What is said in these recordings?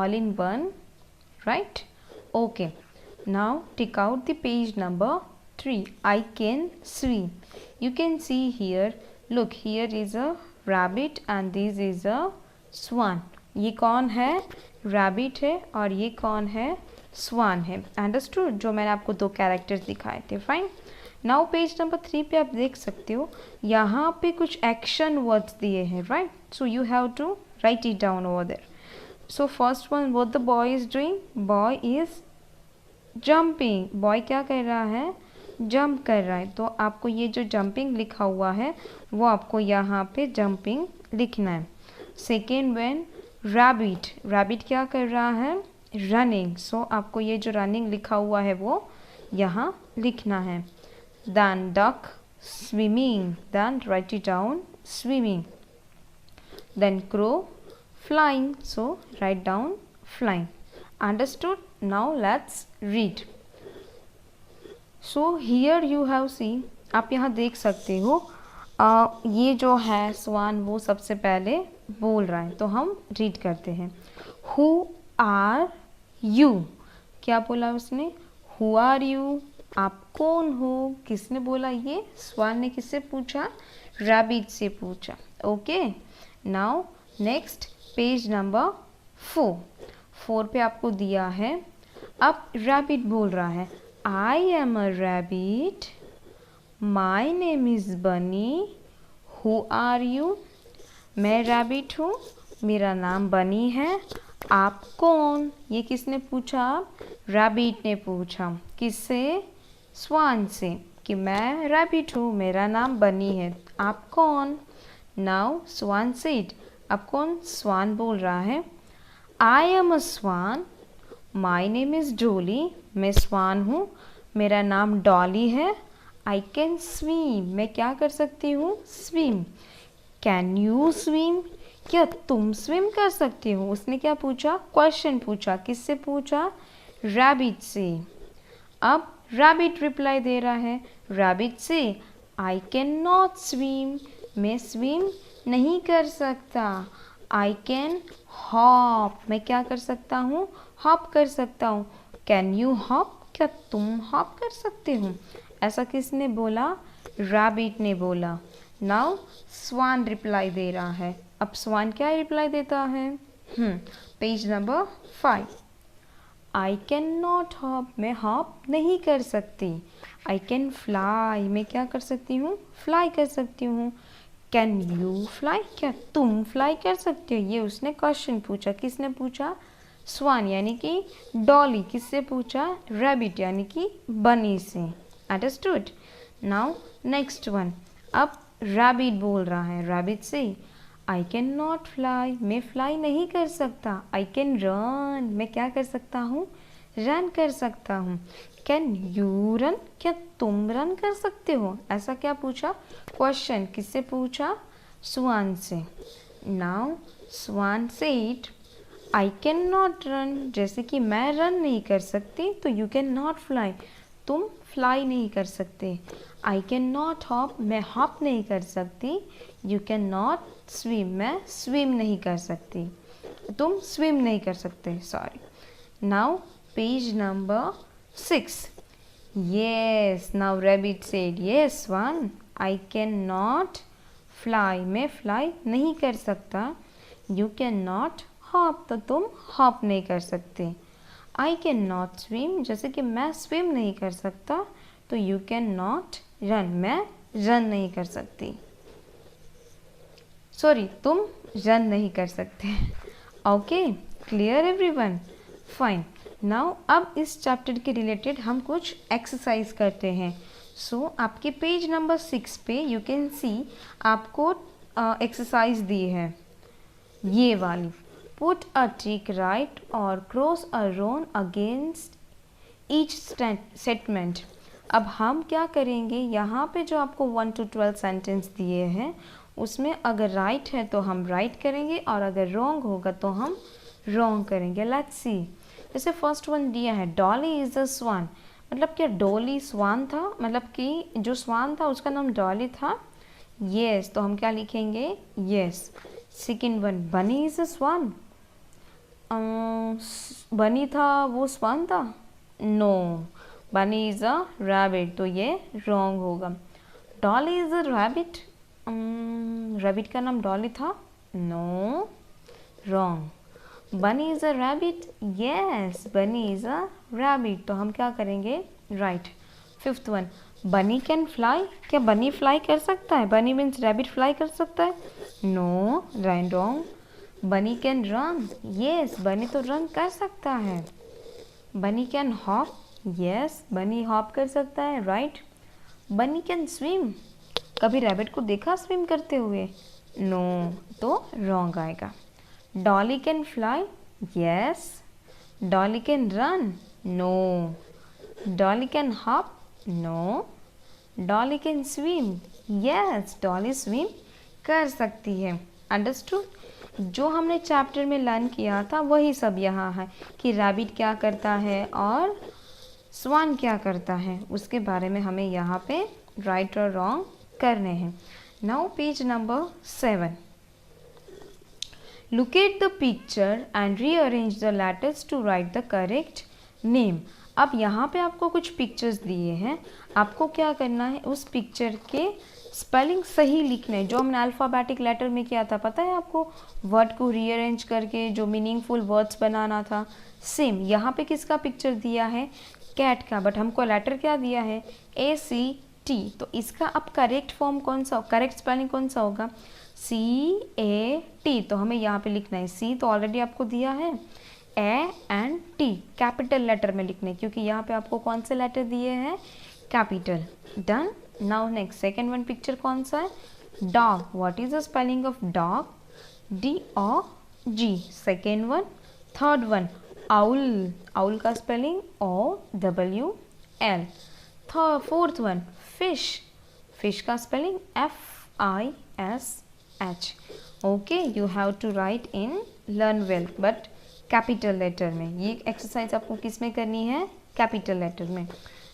all in one, right? Okay, now take out the page number 3. I can swim. You can see here, look, here is a rabbit and this is a swan. ये कौन है? rabbit है और ये कौन है? swan है. Understood? जो मैंने आपको दो कैरेक्टर्स दिखाए थे. फाइन. नाउ पेज नंबर 3 पे आप देख सकते हो, यहाँ पे कुछ एक्शन वर्ड्स दिए हैं, right? So you have to write it down over there. So first one, what the boy is doing? Boy is jumping. Boy क्या कर रहा है? जंप कर रहा है. तो आपको ये जो जंपिंग लिखा हुआ है वो आपको यहाँ पे जंपिंग लिखना है. Second one, rabbit. रैबिट क्या कर रहा है? रनिंग. सो आपको ये जो रनिंग लिखा हुआ है वो यहाँ लिखना है. Then duck, swimming. Then write it down, swimming. Then crow, flying. So write down flying. Understood? Now let's read. So here you have seen, आप यहाँ देख सकते हो, ये जो है स्वान वो सबसे पहले बोल रहा है. तो हम रीड करते हैं. Who are you? क्या बोला उसने? Who are you? आप कौन हो? किसने बोला ये? स्वान ने किससे पूछा? रैबिट से पूछा. Okay, now next page number 4 पे आपको दिया है. अब रैबिट बोल रहा है, I am a rabbit, my name is बनी, हु आर यू? मैं रैबिट हूँ, मेरा नाम बनी है, आप कौन? ये किसने पूछा? रैबिट ने पूछा. किससे? स्वान से, कि मैं रैबिट हूँ, मेरा नाम बनी है, आप कौन? Now swan said. अब कौन? स्वान बोल रहा है, I am a swan, my name is Dolly. मैं स्वान हूँ, मेरा नाम डॉली है. I can swim. मैं क्या कर सकती हूँ? स्विम. Can you swim? क्या तुम स्विम कर सकती हो? उसने क्या पूछा? क्वेश्चन पूछा. किससे पूछा? रैबिट से. अब रैबिट रिप्लाई दे रहा है रैबिट से, आई कैन नॉट स्विम. मैं स्विम नहीं कर सकता. I can hop. मैं क्या कर सकता हूँ? हॉप कर सकता हूँ. Can you hop? क्या तुम हॉप कर सकते हो? ऐसा किसने बोला? रैबिट ने बोला. नाउ स्वान रिप्लाई दे रहा है. अब स्वान क्या रिप्लाई देता है? Page number 5. I can not hop. मैं हॉप नहीं कर सकती. I can fly. मैं क्या कर सकती हूँ? फ्लाई कर सकती हूँ. Can you fly? क्या तुम फ्लाई कर सकते हो? ये उसने क्वेश्चन पूछा. किसने पूछा? स्वान यानी कि डॉली. किससे पूछा? रैबिट यानी कि बनी से. अंडरस्टूड? Now next one. अब रैबिट बोल रहा है रैबिट से, आई कैन नॉट फ्लाई. मैं फ्लाई नहीं कर सकता. I can run. मैं क्या कर सकता हूँ? रन कर सकता हूँ. Can you run? क्या तुम रन कर सकते हो? ऐसा क्या पूछा? क्वेश्चन. किससे पूछा? स्वान से. Now swan said, I can not run. जैसे कि मैं रन नहीं कर सकती, तो यू कैन नॉट फ्लाई. तुम फ्लाई नहीं कर सकते. I can not hop. मैं हॉप नहीं कर सकती. You can not swim. मैं स्विम नहीं कर सकती. तुम स्विम नहीं कर सकते. Sorry. Now page number 6. Yes. Now rabbit said, yes swan, I can not fly. मैं फ्लाई नहीं कर सकता. You can not hop. तो तुम हॉप नहीं कर सकते. I can not swim. जैसे कि मैं स्विम नहीं कर सकता, तो यू कैन नॉट रन. मैं रन नहीं कर सकती. सॉरी, तुम रन नहीं कर सकते. Okay, clear everyone? Fine. Now अब इस चैप्टर के रिलेटेड हम कुछ एक्सरसाइज करते हैं. सो आपके पेज नंबर 6 पे यू कैन सी आपको एक्सरसाइज दी है ये वाली. पुट अ टिक राइट और cross a wrong against each statement. अब हम क्या करेंगे, यहाँ पे जो आपको 1 to 12 सेंटेंस दिए हैं उसमें अगर राइट है तो हम राइट करेंगे और अगर रॉन्ग होगा तो हम रॉन्ग करेंगे. Let's see. जैसे फर्स्ट वन दिया है, डॉली इज़ अ स्वान. मतलब क्या डॉली स्वान था? मतलब कि जो स्वान था उसका नाम डॉली था. येस, तो हम क्या लिखेंगे? येस. सेकेंड वन, बनी इज़ अ स्वान. बनी था वो स्वान था? नो, बनी इज अ रैबिट, तो ये रॉन्ग होगा। Dolly is a rabbit, rabbit का नाम डॉली था? No, wrong. Bunny is a rabbit, yes Bunny is a rabbit, तो हम क्या करेंगे? Right. Fifth one, Bunny can fly, क्या बनी फ्लाई कर सकता है? बनी मीन्स रैबिट फ्लाई कर सकता है? No, wrong. Bunny can run, yes Bunny तो रन कर सकता है। Bunny can hop, yes Bunny hop कर सकता है, राइट। बनी कैन स्विम, कभी रैबिट को देखा स्विम करते हुए? नो, तो रॉन्ग आएगा। Dolly can fly, yes. Dolly can run, no. Dolly can hop, no. Dolly can swim, yes Dolly swim कर सकती है। अंडरस्टूड? जो हमने चैप्टर में लर्न किया था वही सब यहाँ है कि रैबिट क्या करता है और स्वान क्या करता है, उसके बारे में हमें यहाँ पे राइट और रॉन्ग करने हैं। Now page number 7। Look at the picture and rearrange the letters to write the correct name. अब यहाँ पे आपको कुछ पिक्चर्स दिए हैं, आपको क्या करना है? उस पिक्चर के स्पेलिंग सही लिखना है, जो हमने अल्फ़ाबेटिक लेटर में किया था, पता है आपको? वर्ड को रीअरेंज करके जो मीनिंगफुल वर्ड्स बनाना था। सेम यहाँ पे किसका पिक्चर दिया है? कैट का, बट हमको लेटर क्या दिया है? ACT, तो इसका अब करेक्ट फॉर्म कौन सा, करेक्ट स्पेलिंग कौन सा होगा? CAT, तो हमें यहाँ पे लिखना है। C तो ऑलरेडी आपको दिया है, A and T capital letter में लिखना है, क्योंकि यहाँ पे आपको कौन से लेटर दिए हैं? Capital. Done. Now next second one picture कौन सा है? Dog, what is the spelling of dog? DOG, second one. Third one owl, owl का spelling OWL। Fourth one fish, fish का spelling FISH। Okay, you have to write in learn well, but capital letter में। ये exercise आपको किस में करनी है? Capital letter में।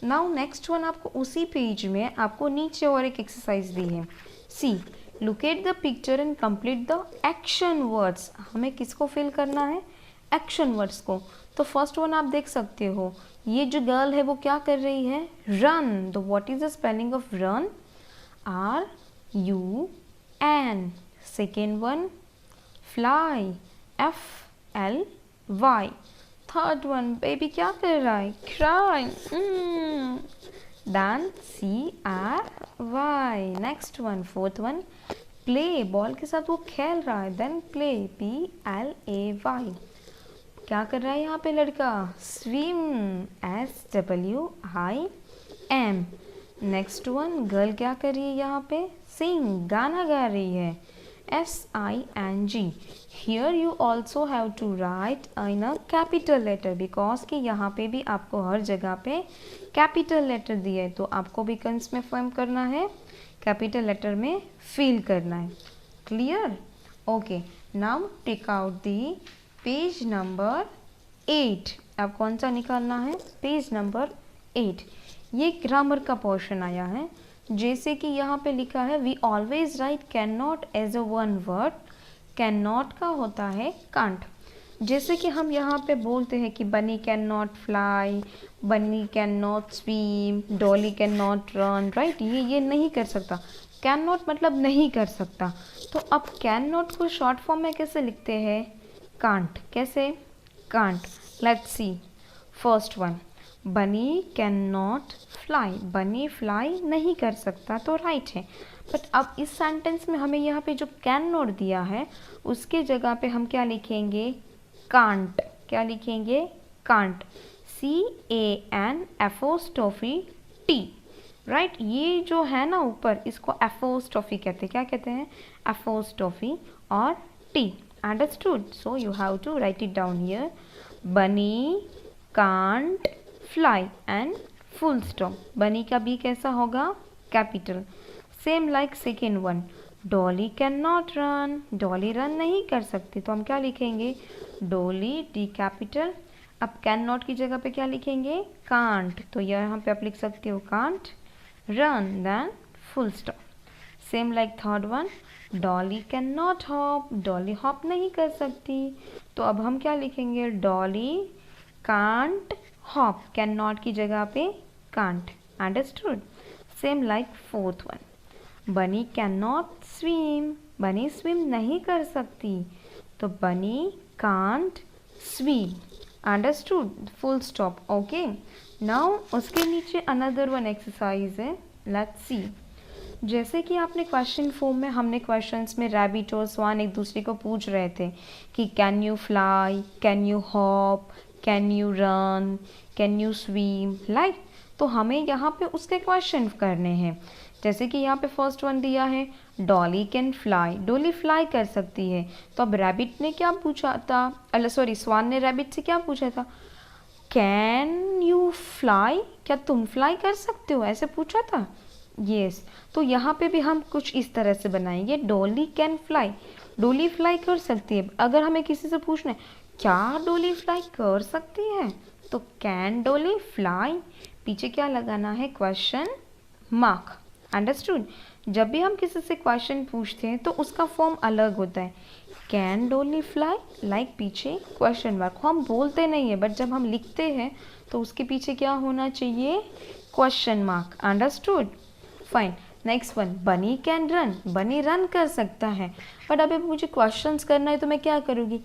नाउ नेक्स्ट वन, आपको उसी पेज में आपको नीचे और एक एक्सरसाइज दी है। See, look at the picture and complete the action words. हमें किसको फिल करना है? एक्शन वर्ड्स को। तो फर्स्ट वन आप देख सकते हो, ये जो गर्ल है वो क्या कर रही है? रन। तो what is the spelling of run? RUN। Second one fly, FLY। Third one baby क्या कर रहा है? Cry, then CRY। Next one fourth one play, ball के साथ वो खेल रहा है, देन प्ले, PLAY। क्या कर रहा है यहाँ पे लड़का? Swim, SWIM। Next one girl क्या कर रही है यहाँ पे? सिंग, गाना गा रही है, SING। Here you also have to write in a capital letter, because कि यहाँ पे भी आपको हर जगह पे कैपिटल लेटर दिया है, तो आपको भी कंस में फॉर्म करना है, कैपिटल लेटर में फिल करना है। Clear? Okay, now take out the page number 8। अब कौन सा निकालना है? Page number 8। ये ग्रामर का पोर्शन आया है, जैसे कि यहाँ पे लिखा है we always write can not as a one word. Can not का होता है कांट। जैसे कि हम यहाँ पे बोलते हैं कि बनी कैन नॉट फ्लाई, बनी can not swim, Dolly can not run, right? ये नहीं कर सकता। कैन नॉट मतलब नहीं कर सकता। तो अब कैन नॉट को शॉर्ट फॉर्म में कैसे लिखते हैं? कांट। कैसे? Can't. Let's see first one, Bunny can not fly, बनी फ्लाई नहीं कर सकता, तो राइट है। बट अब इस सेंटेंस में हमें यहाँ पे जो कैन नॉट दिया है उसके जगह पे हम क्या लिखेंगे? कांट। क्या लिखेंगे? Can't, CANT, right? ये जो है ना ऊपर, इसको एपोस्ट्रोफी कहते हैं। क्या कहते हैं? एपोस्ट्रोफी और T। Understood? So you have to write it down here, bunny can't fly and full stop. Bunny का बी कैसा होगा? Capital. Same like second one, Dolly can not run, Dolly run नहीं कर सकती, तो हम क्या लिखेंगे? Dolly, D capital. अब कैन नॉट की जगह पे क्या लिखेंगे? कांट। तो यहाँ पे आप लिख सकते हो can't run, then full stop. Same like third one, Dolly can not hop, Dolly hop नहीं कर सकती, तो अब हम क्या लिखेंगे, Dolly can't hop, can not की जगह पे can't, understood. Same like fourth one, Bunny can not swim, Bunny swim नहीं कर सकती, तो Bunny can't swim, understood, full stop. Okay, now उसके नीचे अनदर वन एक्सरसाइज है, लेट्स सी। जैसे कि आपने क्वेश्चन फॉर्म में, हमने क्वेश्चंस में रैबिट और स्वान एक दूसरे को पूछ रहे थे कि can you fly, can you hop, can you run, can you swim, like. तो हमें यहाँ पे उसके क्वेश्चन करने हैं। जैसे कि यहाँ पे फर्स्ट वन दिया है, Dolly can fly, Dolly fly कर सकती है। तो अब रैबिट ने क्या पूछा था, सॉरी स्वान ने रैबिट से क्या पूछा था, कैन यू फ्लाई, क्या तुम फ्लाई कर सकते हो, ऐसे पूछा था। यस, तो यहाँ पे भी हम कुछ इस तरह से बनाएंगे, Dolly can fly, Dolly fly कर सकती है। अगर हमें किसी से पूछना है क्या डॉली फ्लाई कर सकती है, तो कैन डॉली फ्लाई, पीछे क्या लगाना है, क्वेश्चन मार्क, अंडरस्टूड। जब भी हम किसी से क्वेश्चन पूछते हैं तो उसका फॉर्म अलग होता है, कैन डॉली फ्लाई, लाइक पीछे क्वेश्चन मार्क। हम बोलते नहीं है, बट जब हम लिखते हैं तो उसके पीछे क्या होना चाहिए, question mark, understood, fine. Next one, Bunny can run, बनी रन कर सकता है। बट अभी मुझे क्वेश्चंस करना है तो मैं क्या करूँगी,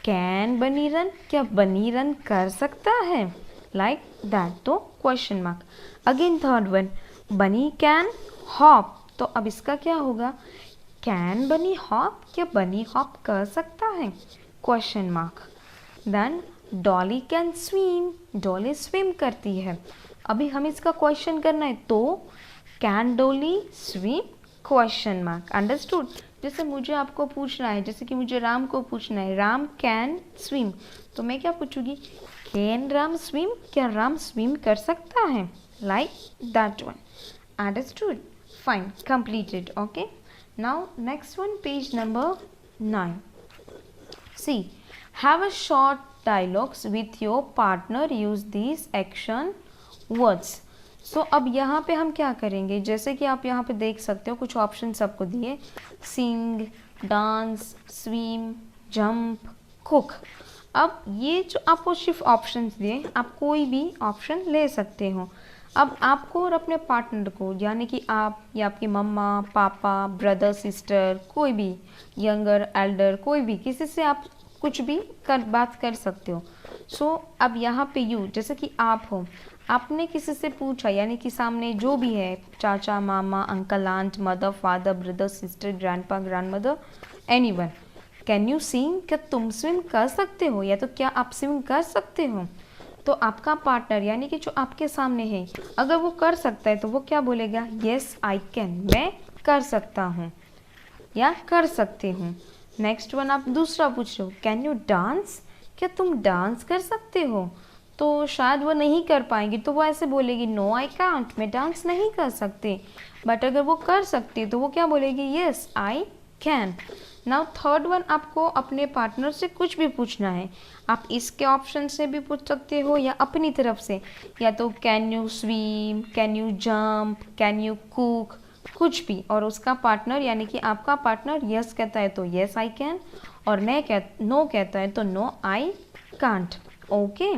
कैन बनी रन, क्या बनी रन कर सकता है, लाइक दैट, तो question mark. Again third one, Bunny can hop, तो अब इसका क्या होगा, कैन बनी हॉप, क्या बनी हॉप कर सकता है, question mark. Then Dolly can swim, Dolly swim करती है। अभी हमें इसका क्वेश्चन करना है, तो can Dolly swim, question mark, understood. जैसे मुझे आपको पूछना है, जैसे कि मुझे राम को पूछना है, राम कैन स्विम, तो मैं क्या पूछूंगी, कैन राम स्विम, क्या राम स्विम कर सकता है, like that one, understood, fine, completed. Okay, now next one, page number 9. See, have a short dialogues with your partner, use these action words. So अब यहाँ पे हम क्या करेंगे, जैसे कि आप यहाँ पे देख सकते हो कुछ ऑप्शन सबको दिए, सिंग, डांस, स्विम, जंप, कुक। अब ये जो आपको सिर्फ ऑप्शंस दिए, आप कोई भी ऑप्शन ले सकते हो। अब आपको और अपने पार्टनर को, यानी कि आप या आपकी मम्मा, पापा, ब्रदर, सिस्टर, कोई भी यंगर, एल्डर, कोई भी, किसी से आप कुछ भी बात कर सकते हो। सो अब यहाँ पे यू, जैसे कि आप हो, आपने किसी से पूछा, यानी कि सामने जो भी है, चाचा, मामा, uncle, aunt, mother, father, brother, sister, grandpa, grandmother, anyone, can you swim, क्या तुम स्विम कर सकते हो, या तो क्या आप स्विम कर सकते हो। तो आपका पार्टनर, यानी कि जो आपके सामने है, अगर वो कर सकता है तो वो क्या बोलेगा, येस आई कैन, मैं कर सकता हूँ या कर सकती हूँ। नेक्स्ट वन, आप दूसरा पूछ रहे हो, कैन यू डांस, क्या तुम डांस कर सकते हो, तो शायद वो नहीं कर पाएंगी, तो वो ऐसे बोलेगी, नो आई कांट, मैं डांस नहीं कर सकती। बट अगर वो कर सकती है तो वो क्या बोलेगी, yes I can. Now third one, आपको अपने पार्टनर से कुछ भी पूछना है, आप इसके ऑप्शन से भी पूछ सकते हो या अपनी तरफ से, या तो can you swim, can you jump, can you cook, कुछ भी। और उसका पार्टनर, यानी कि आपका पार्टनर यस कहता है तो यस आई कैन, और नो कहता है तो no I can't. Okay,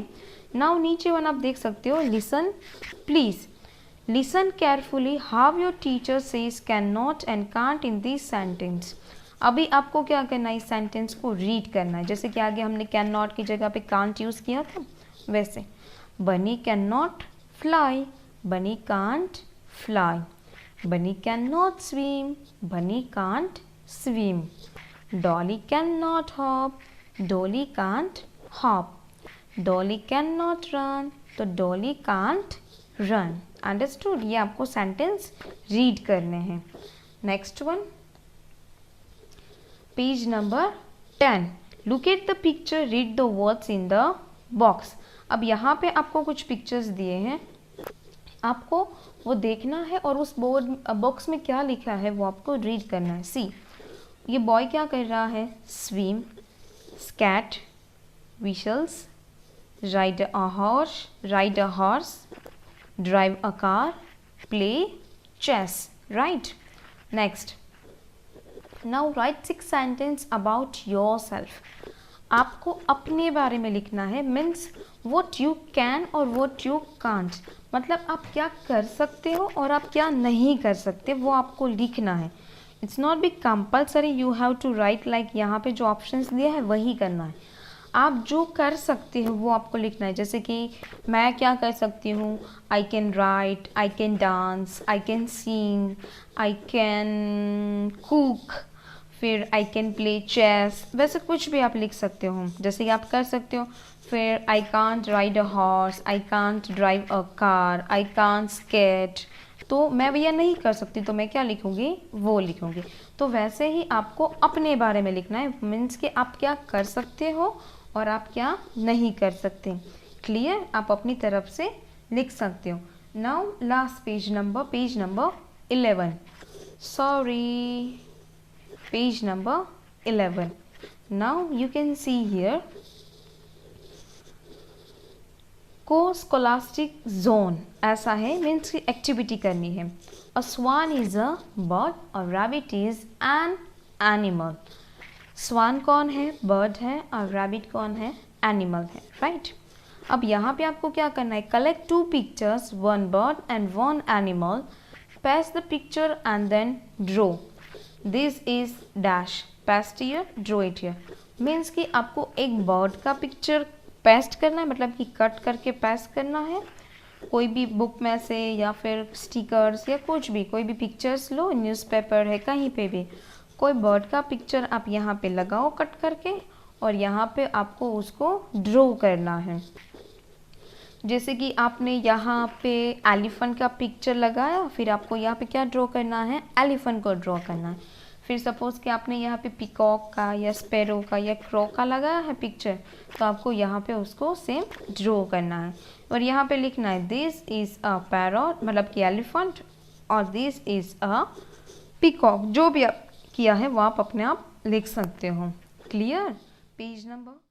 now नीचे वन आप देख सकते हो, listen please, listen carefully how your teacher says can not and can't in this sentence. अभी आपको क्या करना है, इस सेंटेंस को रीड करना है। जैसे कि आगे हमने कैन नॉट की जगह पे कांट यूज़ किया था, वैसे बनी कैन नॉट फ्लाई, बनी कांट फ्लाई, बनी कैन नॉट स्विम, बनी can't swim, Dolly can not hop, Dolly can't hop, Dolly can not run, तो डॉली कांट रन। अंडरस्टूड, ये आपको सेंटेंस रीड करने हैं। Next one, page number 10, look at the picture, read the words in the box. अब यहाँ पे आपको कुछ पिक्चर्स दिए हैं, आपको वो देखना है और उस बॉक्स में क्या लिखा है वो आपको रीड करना है। सी, ये बॉय क्या कर रहा है, swim, skate, whistles, ride a horse, drive a car, play chess, right. Next, now write 6 sentences about yourself. आपको अपने बारे में लिखना है, मीन्स व्हाट यू कैन और व्हाट यू कांट, मतलब आप क्या कर सकते हो और आप क्या नहीं कर सकते, वो आपको लिखना है। It's not be compulsory you have to write like यहाँ पे जो ऑप्शंस दिए हैं वही करना है। आप जो कर सकते हो वो आपको लिखना है। जैसे कि मैं क्या कर सकती हूँ, I can write, I can dance, I can sing, I can cook, फिर आई कैन प्ले चेस, वैसे कुछ भी आप लिख सकते हो जैसे कि आप कर सकते हो। फिर I can't ride a horse, I can't drive a car, I can't skate, तो मैं भैया नहीं कर सकती तो मैं क्या लिखूँगी, वो लिखूँगी। तो वैसे ही आपको अपने बारे में लिखना है, मीन्स कि आप क्या कर सकते हो और आप क्या नहीं कर सकते। क्लियर, आप अपनी तरफ से लिख सकते हो। Now last page number 11, sorry, page number 11. Now you can see here co-scholastic zone, ऐसा है, मीन्स की एक्टिविटी करनी है। A swan is a bird, a rabbit is an animal. स्वान कौन है, बर्ड है, और रैबिट कौन है, एनिमल है, राइट। अब यहाँ पे आपको क्या करना है, collect 2 pictures, 1 bird and 1 animal, paste the picture and then draw. This is dash, paste here, draw it here. Means कि आपको एक बर्ड का पिक्चर पेस्ट करना है, मतलब कि कट करके पेस्ट करना है कोई भी बुक में से, या फिर स्टिकर्स या कुछ भी, कोई भी पिक्चर्स लो, न्यूज़पेपर है, कहीं पे भी कोई बर्ड का पिक्चर आप यहाँ पे लगाओ कट करके, और यहाँ पे आपको उसको ड्रॉ करना है। जैसे कि आपने यहाँ पे एलिफेंट का पिक्चर लगाया, फिर आपको यहाँ पे क्या ड्रॉ करना है, एलिफेंट को ड्रॉ करना है। फिर सपोज कि आपने यहाँ पे पिकॉक का या स्पैरो का या क्रो का लगाया है पिक्चर, तो आपको यहाँ पे उसको सेम ड्रॉ करना है, और यहाँ पे लिखना है दिस इज़ अ पैरट, मतलब कि एलिफेंट, और दिस इज़ अ पिकॉक। जो भी आप किया है वो आप अपने आप लिख सकते हो। Clear, page number